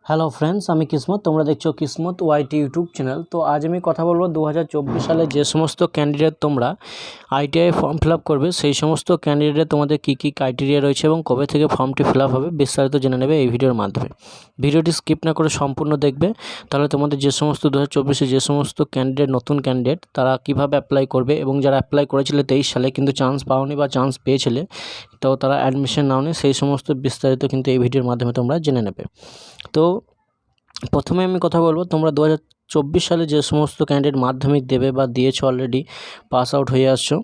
Hello friends, আমি কিসমত। তোমরা দেখছো কিসমত ওয়াইটি ইউটিউব চ্যানেল। তো আজ আমি কথা বলবো 2024 সালে যে সমস্ত ক্যান্ডিডেট তোমরা আইটিআই ফর্ম ফিল আপ করবে, সেই সমস্ত ক্যান্ডিডেটের তোমাদের কী কী ক্রাইটেরিয়া রয়েছে এবং কবে থেকে ফর্মটি ফিল আপ হবে বিস্তারিত জেনে নেবে এই ভিডিওর মাধ্যমে। ভিডিওটি স্কিপ না করে সম্পূর্ণ দেখবে, তাহলে তোমাদের যে সমস্ত 2024-এ যে সমস্ত ক্যান্ডিডেট নতুন ক্যান্ডিডেট তারা কীভাবে অ্যাপ্লাই করবে, এবং যারা অ্যাপ্লাই করেছিলে 23 সালে কিন্তু চান্স পাওনি বা চান্স পেয়েছিলে তো তারা অ্যাডমিশন নাওনি, সেই সমস্ত বিস্তারিত কিন্তু এই ভিডিওর মাধ্যমে তোমরা জেনে নেবে। তো প্রথমে আমি কথা বলবো, তোমরা 2024 সালে যে সমস্ত ক্যান্ডিডেট মাধ্যমিক দেবে বা দিয়েছো, অলরেডি পাস আউট হয়ে আসছো,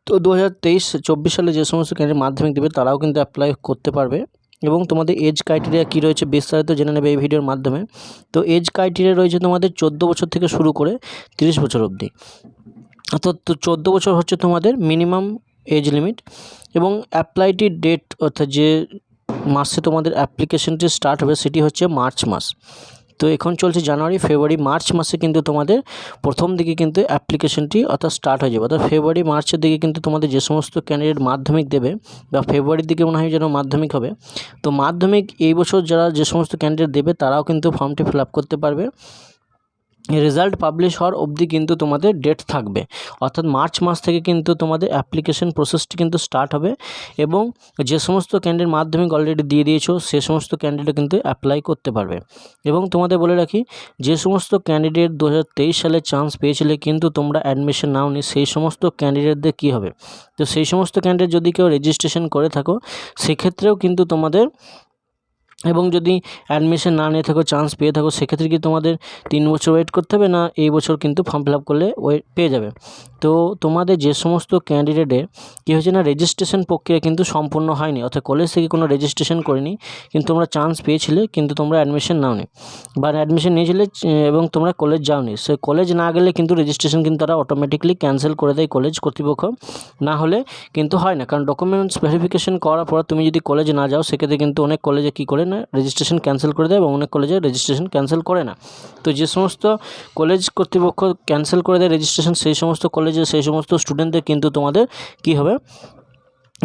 তো 2023-24 সালে যে সমস্ত ক্যান্ডিডেট মাধ্যমিক দেবে তারাও কিন্তু অ্যাপ্লাই করতে পারবে। এবং তোমাদের এজ ক্রাইটেরিয়া কী রয়েছে বিস্তারিত জেনে নেবে এই ভিডিওর মাধ্যমে। তো এজ ক্রাইটেরিয়া রয়েছে তোমাদের 14 বছর থেকে শুরু করে 30 বছর অবধি। তো 14 বছর হচ্ছে তোমাদের মিনিমাম এজ লিমিট, এবং অ্যাপ্লাইটি ডেট অর্থাৎ যে মাসে তোমাদের অ্যাপ্লিকেশনটি স্টার্ট হবে সেটি হচ্ছে মার্চ মাস। তো এখন চলছে জানুয়ারি, ফেব্রুয়ারি, মার্চ মাসে কিন্তু তোমাদের প্রথম দিকে কিন্তু অ্যাপ্লিকেশনটি অর্থাৎ স্টার্ট হয়ে যাবে। অর্থাৎ ফেব্রুয়ারি মার্চের দিকে কিন্তু তোমাদের যে সমস্ত ক্যান্ডিডেট মাধ্যমিক দেবে, বা ফেব্রুয়ারির দিকে মনে হয় যেন মাধ্যমিক হবে, তো মাধ্যমিক এই বছর যারা যে সমস্ত ক্যান্ডিডেট দেবে তারাও কিন্তু ফর্মটি ফিল আপ করতে পারবে। রেজাল্ট পাবলিশ হওয়ার অবধি কিন্তু তোমাদের ডেট থাকবে, অর্থাৎ মার্চ মাস থেকে কিন্তু তোমাদের অ্যাপ্লিকেশন প্রসেসটি কিন্তু স্টার্ট হবে। এবং যে সমস্ত ক্যান্ডিডেট মাধ্যমিক অলরেডি দিয়ে দিয়েছো সে সমস্ত ক্যান্ডিডেট কিন্তু অ্যাপ্লাই করতে পারবে। এবং তোমাদের বলে রাখি, যে সমস্ত ক্যান্ডিডেট 2023 সালে চান্স পেয়েছিলে কিন্তু তোমরা অ্যাডমিশন নাওনি, সেই সমস্ত ক্যান্ডিডেটদের কী হবে, তো সেই সমস্ত ক্যান্ডিডেট যদি কেউ রেজিস্ট্রেশন করে থাকো সেক্ষেত্রেও কিন্তু তোমাদের, এবং যদি অ্যাডমিশন না নিয়ে থাকো চান্স পেয়ে থাকো সেক্ষেত্রে কি তোমাদের 3 বছর ওয়েট করতে হবে, না এই বছর কিন্তু ফর্ম ফিল আপ করলে পেয়ে যাবে। তো তোমাদের যে সমস্ত ক্যান্ডিডেটের কী হয়েছে না, রেজিস্ট্রেশন প্রক্রিয়া কিন্তু সম্পূর্ণ হয়নি, অর্থাৎ কলেজ থেকে কোনো রেজিস্ট্রেশন করেনি কিন্তু তোমরা চান্স পেয়েছিলে কিন্তু তোমরা অ্যাডমিশন নাওনি, বা অ্যাডমিশন নিয়েছিলে এবং তোমরা কলেজ যাওনি, সে কলেজ না গেলে কিন্তু রেজিস্ট্রেশন কিন্তু তারা অটোমেটিকলি ক্যান্সেল করে দেয় কলেজ কর্তৃপক্ষ, না হলে কিন্তু হয় না। কারণ ডকুমেন্টস ভেরিফিকেশন করার পর তুমি যদি কলেজে না যাও সেক্ষেত্রে কিন্তু অনেক কলেজে কী করে না, রেজিস্ট্রেশন ক্যান্সেল করে দেয়, এবং অনেক কলেজে রেজিস্ট্রেশন ক্যান্সেল করে না। তো যে সমস্ত কলেজ কর্তৃপক্ষ ক্যান্সেল করে দেয় রেজিস্ট্রেশন, সেই সমস্ত কলেজে সেই সমস্ত স্টুডেন্টদের কিন্তু তোমাদের কী হবে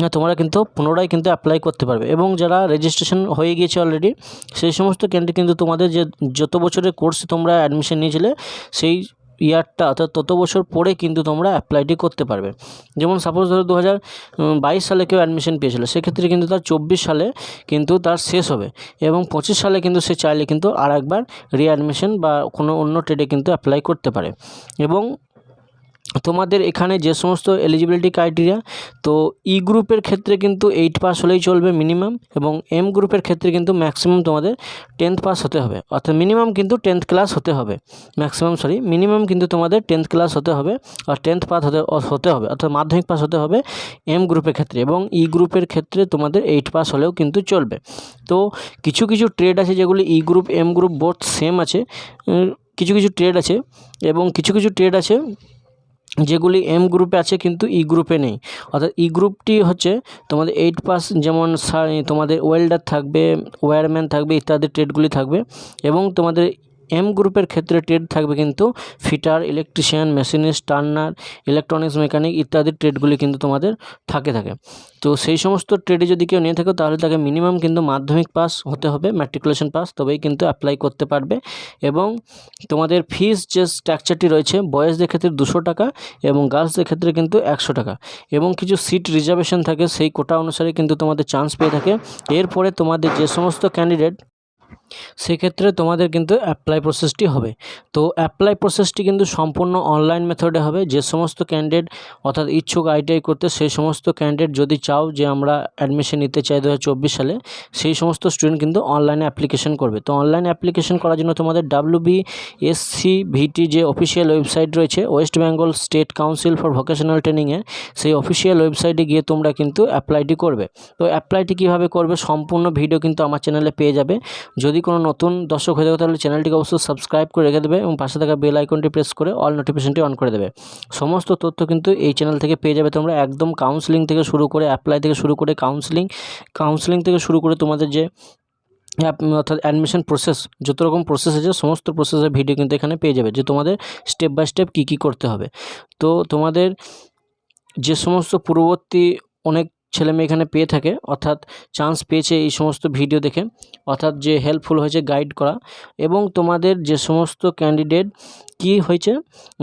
না, তোমরা কিন্তু পুনরায় কিন্তু অ্যাপ্লাই করতে পারবে। এবং যারা রেজিস্ট্রেশন হয়ে গিয়েছে অলরেডি সেই সমস্ত ক্যান্ডিডেট কিন্তু তোমাদের যে যত বছরের কোর্সে তোমরা অ্যাডমিশন নিয়েছিলে সেই ইয়ারটা অর্থাৎ তত বছর পরে কিন্তু তোমরা অ্যাপ্লাইটি করতে পারবে। যেমন সাপোজ ধরো 2022 সালে কেউ অ্যাডমিশন পেয়েছিল, সেক্ষেত্রে কিন্তু তার 24 সালে কিন্তু তার শেষ হবে, এবং 25 সালে কিন্তু সে চাইলে কিন্তু আর একবার রিঅ্যাডমিশন বা কোনো অন্য ট্রেডে কিন্তু অ্যাপ্লাই করতে পারে। এবং তোমাদের এখানে যে সমস্ত এলিজিবিলিটি ক্রাইটেরিয়া, তো ই গ্রুপের ক্ষেত্রে কিন্তু 8 পাস হলেই চলবে মিনিমাম, এবং এম গ্রুপের ক্ষেত্রে কিন্তু ম্যাক্সিমাম তোমাদের 10th পাস হতে হবে, অর্থাৎ মিনিমাম কিন্তু 10th ক্লাস হতে হবে, মিনিমাম কিন্তু তোমাদের 10th ক্লাস হতে হবে, আর 10th পাস হতে হবে, অর্থাৎ মাধ্যমিক পাস হতে হবে এম গ্রুপের ক্ষেত্রে। এবং ই গ্রুপের ক্ষেত্রে তোমাদের 8 পাস হলেও কিন্তু চলবে। তো কিছু কিছু ট্রেড আছে যেগুলি E group M group both same আছে, কিছু কিছু ট্রেড আছে, এবং কিছু কিছু ট্রেড আছে যেগুলি এম গ্রুপে আছে কিন্তু ই গ্রুপে নেই। অর্থাৎ ই গ্রুপটি হচ্ছে তোমাদের 8 পাস, যেমন তোমাদের ওয়েল্ডার থাকবে, ওয়্যারম্যান থাকবে, ইত্যাদি ট্রেডগুলি থাকবে। এবং তোমাদের এম গ্রুপের ক্ষেত্রে ট্রেড থাকবে কিন্তু fitter, electrician, machinist, turner, electronics mechanic ইত্যাদি ট্রেডগুলি কিন্তু তোমাদের থাকে। তো সেই সমস্ত ট্রেডে যদি কেউ নিয়ে থাকে তাহলে তাকে মিনিমাম কিন্তু মাধ্যমিক পাস হতে হবে, ম্যাট্রিকুলেশন পাস, তবেই কিন্তু অ্যাপ্লাই করতে পারবে। এবং তোমাদের ফিস যে স্ট্রাকচারটি রয়েছে, বয়েজদের ক্ষেত্রে 200 টাকা এবং গার্লসদের ক্ষেত্রে কিন্তু 100 টাকা, এবং কিছু সিট রিজার্ভেশন থাকে, সেই কোটা অনুসারে কিন্তু তোমাদের চান্স পেয়ে থাকে। এরপরে তোমাদের যে সমস্ত ক্যান্ডিডেট, সেক্ষেত্রে তোমাদের কিন্তু অ্যাপ্লাই প্রসেসটি হবে। তো অ্যাপ্লাই প্রসেসটি কিন্তু সম্পূর্ণ অনলাইন মেথডে হবে। যে সমস্ত ক্যান্ডিডেট অর্থাৎ ইচ্ছুক আইটিআই করতে, সেই সমস্ত ক্যান্ডিডেট যদি চাও যে আমরা অ্যাডমিশন নিতে চাই 2024 সালে, সেই সমস্ত স্টুডেন্ট কিন্তু অনলাইনে অ্যাপ্লিকেশন করবে। তো অনলাইনে অ্যাপ্লিকেশন করার জন্য তোমাদের WBSCVT যে অফিসিয়াল ওয়েবসাইট রয়েছে, West Bengal state council for vocational ট্রেনিংয়ের, সেই অফিসিয়াল ওয়েবসাইটে গিয়ে তোমরা কিন্তু অ্যাপ্লাইটি করবে। তো অ্যাপ্লাইটি কীভাবে করবে সম্পূর্ণ ভিডিও কিন্তু আমার চ্যানেলে পেয়ে যাবে। যদি কোনো নতুন দর্শক হয়ে থাকে তাহলে চ্যানেলটিকে অবশ্যই সাবস্ক্রাইব করে রেখে দেবে, এবং পাশে থাকা বেল আইকনটি প্রেস করে অল নোটিফিকেশনটি অন করে দেবে। সমস্ত তথ্য কিন্তু এই চ্যানেল থেকে পেয়ে যাবে তোমরা, একদম কাউন্সিলিং থেকে শুরু করে, অ্যাপ্লাই থেকে শুরু করে, কাউন্সিলিং থেকে শুরু করে তোমাদের যে অর্থাৎ অ্যাডমিশন প্রসেস, যত রকম প্রসেস আছে সমস্ত প্রসেসের ভিডিও কিন্তু এখানে পেয়ে যাবে, যে তোমাদের স্টেপ বাই স্টেপ কী করতে হবে। তো তোমাদের যে সমস্ত পূর্ববর্তী অনেক ছেলেমেয়ে এখানে পেয়ে থাকে, অর্থাৎ চান্স পেয়েছে এই সমস্ত ভিডিও দেখে, অর্থাৎ যে হেল্পফুল হয়েছে গাইড করা। এবং তোমাদের যে সমস্ত ক্যান্ডিডেট কি হয়েছে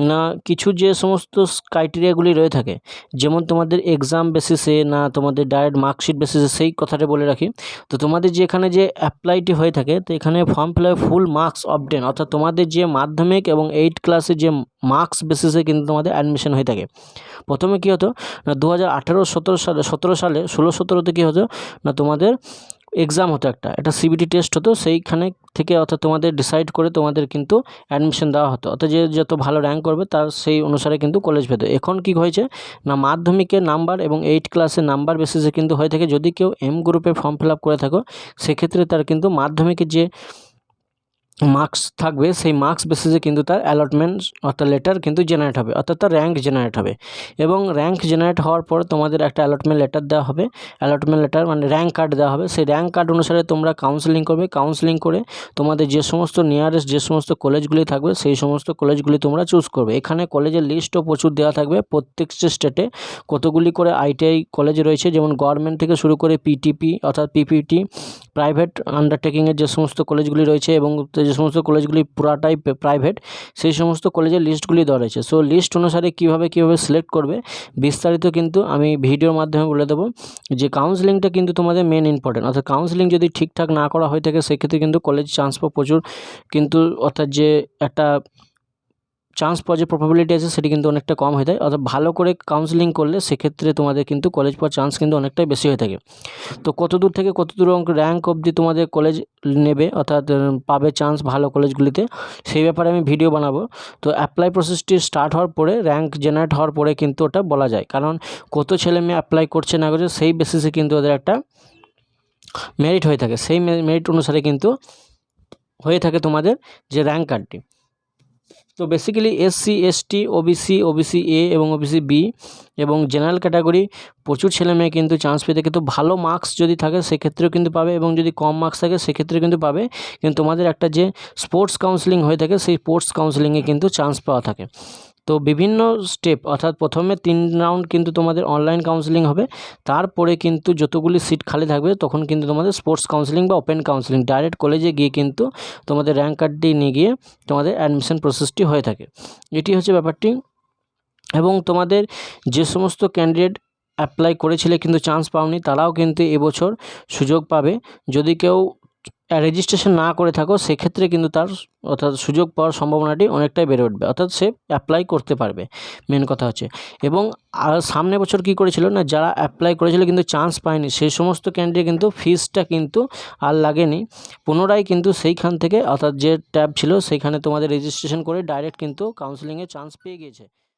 না, কিছু যে সমস্ত ক্রাইটেরিয়াগুলি রয়ে থাকে, যেমন তোমাদের এক্সাম বেসিসে না তোমাদের ডাইরেক্ট মার্কশিট বেসিসে, সেই কথাটা বলে রাখি। তো তোমাদের যে এখানে যে অ্যাপ্লাইটি হয়ে থাকে, তো এখানে ফর্ম ফিল আপে ফুল মার্কস অবটেন, অর্থাৎ তোমাদের যে মাধ্যমিক এবং 8 ক্লাসে যে মার্কস বেসিসে কিন্তু তোমাদের অ্যাডমিশন হয়ে থাকে। প্রথমে কী হতো না, 2018-17 সালে 16-17তে কী হতো না, তোমাদের এক্সাম হতো, একটা সিবিটি টেস্ট হতো, সেইখানে থেকে অর্থাৎ তোমাদের ডিসাইড করে তোমাদের কিন্তু অ্যাডমিশন দেওয়া হতো, অর্থাৎ যে যত ভালো র্যাঙ্ক করবে তার সেই অনুসারে কিন্তু কলেজ পেতো। এখন কি হয়েছে না, মাধ্যমিকের নাম্বার এবং 8 ক্লাসের নাম্বার বেসিসে কিন্তু হয়ে থাকে। যদি কেউ এম গ্রুপে ফর্ম ফিল আপ করে থাকো, সেক্ষেত্রে তার কিন্তু মাধ্যমিকের যে মার্কস থাকবে, সেই মার্কস বেসিসে কিন্তু তার অ্যালটমেন্ট অর্থাৎ লেটার কিন্তু জেনারেট হবে, অর্থাৎ তার র্যাঙ্ক জেনারেট হবে। এবং র্যাঙ্ক জেনারেট হওয়ার পর তোমাদের একটা অ্যালটমেন্ট লেটার দেওয়া হবে, অ্যালটমেন্ট লেটার মানে র্যাঙ্ক কার্ড দেওয়া হবে। সেই র্যাঙ্ক কার্ড অনুসারে তোমরা কাউন্সেলিং করবে, কাউন্সেলিং করে তোমাদের যে সমস্ত নিয়ারেস্ট যে সমস্ত কলেজগুলি থাকবে, সেই সমস্ত কলেজগুলি তোমরা চুজ করবে। এখানে কলেজের লিস্টও প্রচুর দেওয়া থাকবে, প্রত্যেকটা স্টেটে কতগুলি করে আইটিআই কলেজ রয়েছে, যেমন গভর্নমেন্ট থেকে শুরু করে পিটিপি অর্থাৎ পিপিটি, প্রাইভেট আন্ডারটেকিংয়ের যে সমস্ত কলেজগুলি রয়েছে এবং যে সমস্ত কলেজগুলি পুরাটাই প্রাইভেট, সেই সমস্ত কলেজের লিস্টগুলি দেওয়া রয়েছে। সো লিস্ট অনুসারে কীভাবে সিলেক্ট করবে বিস্তারিত কিন্তু আমি ভিডিওর মাধ্যমে বলে দেবো। যে কাউন্সেলিংটা কিন্তু তোমাদের মেন ইম্পর্টেন্ট, অর্থাৎ কাউন্সেলিং যদি ঠিকঠাক না করা হয়ে থাকে, সেক্ষেত্রে কিন্তু কলেজ চান্স পাওয়া প্রচুর কিন্তু, অর্থাৎ যে একটা চান্স পাওয়ার যে প্রবাবিলিটি আছে সেটি কিন্তু অনেকটা কম হয়ে যায়। অর্থাৎ ভালো করে কাউন্সেলিং করলে সেক্ষেত্রে তোমাদের কিন্তু কলেজ পাওয়ার চান্স কিন্তু অনেকটাই বেশি হয়ে থাকে। তো কত দূর থেকে কত দূর র্যাঙ্ক অবধি তোমাদের কলেজ নেবে, অর্থাৎ পাবে চান্স ভালো কলেজগুলিতে, সেই ব্যাপারে আমি ভিডিও বানাবো। তো অ্যাপ্লাই প্রসেসটি স্টার্ট হওয়ার পরে, র্যাঙ্ক জেনারেট হওয়ার পরে কিন্তু ওটা বলা যায়, কারণ কত ছেলে মেয়ে অ্যাপ্লাই করছে না করছে সেই বেসিসে কিন্তু ওদের একটা মেরিট হয়ে থাকে। সেই মেরিট অনুসারে কিন্তু হয়ে থাকে তোমাদের যে র্যাঙ্ক কার্ডটি। তো basically SC, ST, OBC A এবং ওবিসি বি এবং জেনারেল ক্যাটাগরি প্রচুর ছেলে মেয়ে কিন্তু চান্স পেয়ে থাকে। তো ভালো মার্কস যদি থাকে সেক্ষেত্রেও কিন্তু পাবে, এবং যদি কম মার্কস থাকে সেক্ষেত্রে কিন্তু পাবে। কিন্তু তোমাদের একটা যে স্পোর্টস কাউন্সেলিং হয়ে থাকে, সেই স্পোর্টস কাউন্সেলিংয়ে কিন্তু চান্স পাওয়া থাকে। তো বিভিন্ন স্টেপ, অর্থাৎ প্রথমে 3 রাউন্ড কিন্তু তোমাদের অনলাইন কাউন্সেলিং হবে, তারপরে কিন্তু যতগুলি সিট খালি থাকবে তখন কিন্তু তোমাদের স্পোর্টস কাউন্সেলিং বা ওপেন কাউন্সেলিং, ডাইরেক্ট কলেজে গিয়ে কিন্তু তোমাদের র্যাঙ্ক কার্ডটি নিয়ে গিয়ে তোমাদের অ্যাডমিশন প্রসেসটি হয়ে থাকে। এটি হচ্ছে ব্যাপারটি। এবং তোমাদের যে সমস্ত ক্যান্ডিডেট অ্যাপ্লাই করেছিলে কিন্তু চান্স পাওনি, তারাও কিন্তু এবছর সুযোগ পাবে। যদি কেউ রেজিস্ট্রেশন না করে থাকো, সেক্ষেত্রে কিন্তু তার অর্থাৎ সুযোগ পাওয়ার সম্ভাবনাটি অনেকটাই বেড়ে উঠবে, অর্থাৎ সে অ্যাপ্লাই করতে পারবে, মেন কথা হচ্ছে। এবং সামনে বছর কি করেছিল না, যারা অ্যাপ্লাই করেছিল কিন্তু চান্স পায়নি, সেই সমস্ত ক্যান্ডিডেট কিন্তু ফিসটা কিন্তু আর লাগেনি, পুনরায় কিন্তু সেইখান থেকে অর্থাৎ যে ট্যাব ছিল সেইখানে তোমাদের রেজিস্ট্রেশন করে ডাইরেক্ট কিন্তু কাউন্সেলিংয়ে চান্স পেয়ে গিয়েছে।